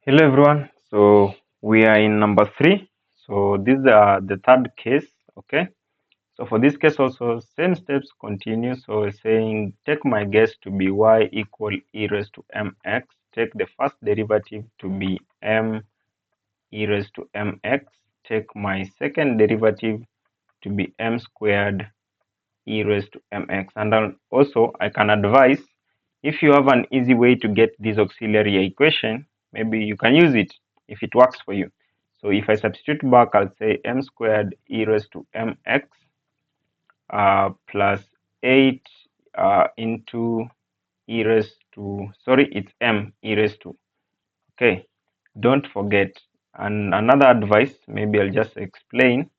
Hello everyone. So we are in number 3. So this is the third case. Okay. So for this case also same steps continue. So we're saying take my guess to be y equal e raised to mx. Take the first derivative to be m e raised to mx. Take my second derivative to be m squared e raised to mx. And then also I can advise, if you have an easy way to get this auxiliary equation, maybe you can use it if it works for you. So if I substitute back, I'll say m squared e raised to mx plus 8 into e raised to, sorry, it's m e raised to. Okay, don't forget. And another advice, maybe I'll just explain.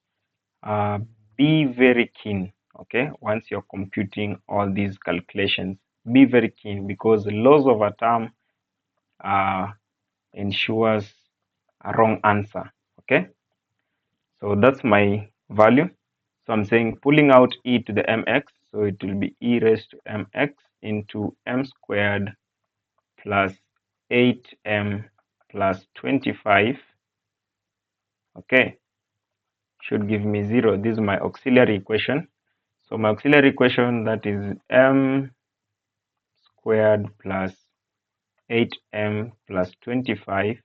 Uh, be very keen, okay, once you're computing all these calculations. Be very keen, because laws of a term ensures a wrong answer. Okay, so that's my value. So I'm saying pulling out e to the mx, so it will be e raised to mx into m squared plus 8m plus 25. Okay, should give me 0. This is my auxiliary equation. So my auxiliary equation, that is m squared plus 8m plus 25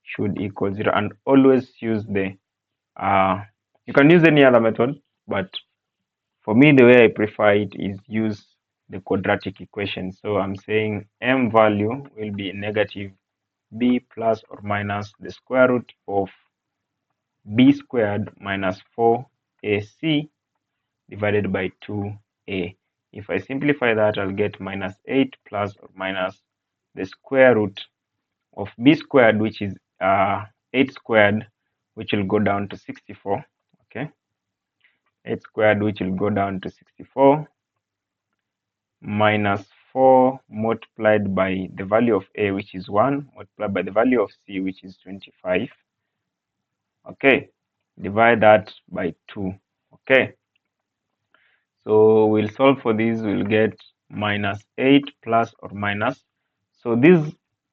should equal 0. And always use the you can use any other method, but for me the way I prefer it is use the quadratic equation. So I'm saying m value will be negative b plus or minus the square root of b squared minus 4ac divided by 2a. If I simplify that, I'll get minus 8 plus or minus the square root of b squared, which is 8 squared, which will go down to 64. Okay, 8 squared, which will go down to 64, minus 4 multiplied by the value of a, which is 1, multiplied by the value of c, which is 25. Okay, divide that by 2. Okay, so we'll solve for this. We'll get minus 8 plus or minus. So this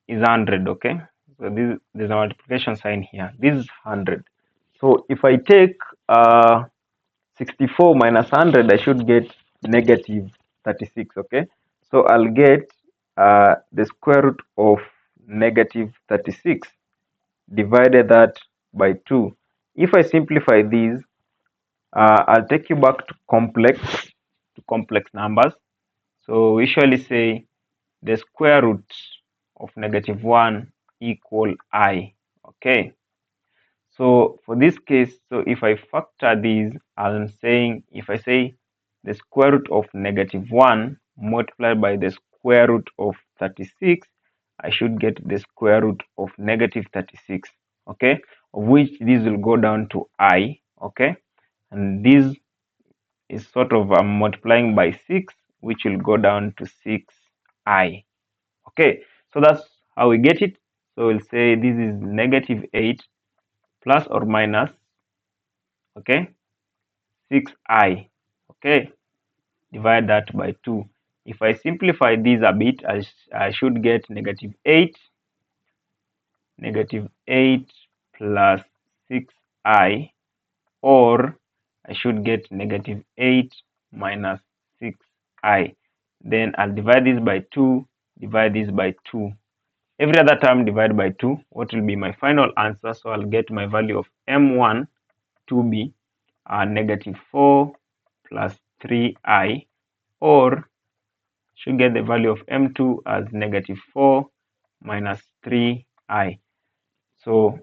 is 100. Okay, so there's a multiplication sign here. This is 100. So if I take 64 minus 100, I should get negative 36. Okay, so I'll get the square root of negative 36, divided that by 2. If I simplify these, I'll take you back to complex numbers. So we usually say the square root of negative 1 equal I. Okay, so for this case, so if I factor these, I'm saying if I say the square root of negative 1 multiplied by the square root of 36, I should get the square root of negative 36. Okay, of which this will go down to I. Okay, and this is sort of multiplying by 6, which will go down to 6i. Okay, so that's how we get it. So we'll say this is negative 8 plus or minus, okay, 6i. Okay, divide that by 2. If I simplify this a bit, I should get negative 8 plus 6i, or I should get negative 8 minus 6i. Then I'll divide this by 2, divide this by 2. Every other term divide by 2. What will be my final answer? So I'll get my value of m1 to be negative 4 plus 3i, or should get the value of m2 as negative 4 minus 3i. So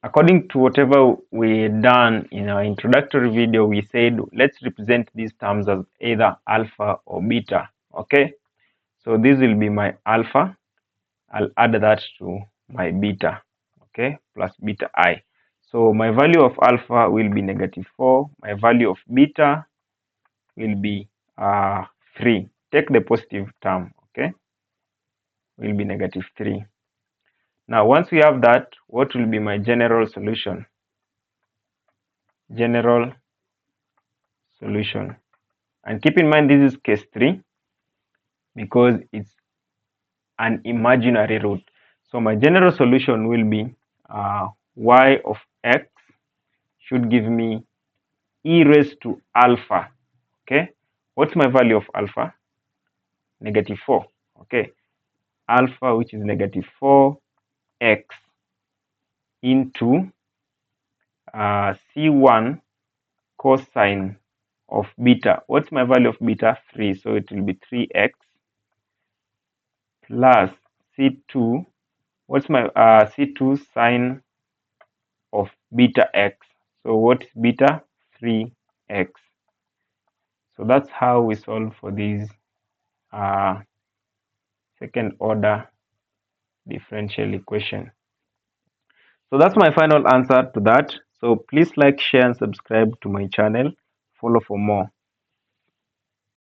according to whatever we done in our introductory video, we said let's represent these terms as either alpha or beta. Okay, so this will be my alpha. I'll add that to my beta. Okay, plus beta I. So my value of alpha will be negative 4. My value of beta will be 3. Take the positive term. Okay, will be negative 3. Now once we have that, what will be my general solution? General solution. And keep in mind this is case 3 because it's an imaginary root. So my general solution will be y of x should give me e raised to alpha. Okay, what's my value of alpha? -4. Okay, alpha, which is -4x into c1 cosine of beta. What's my value of beta? 3. So it will be 3x plus c2. What's my c2 sine of beta x? So what's beta? 3x. So that's how we solve for these second order differential equation. So that's my final answer to that. So please like, share, and subscribe to my channel. Follow for more.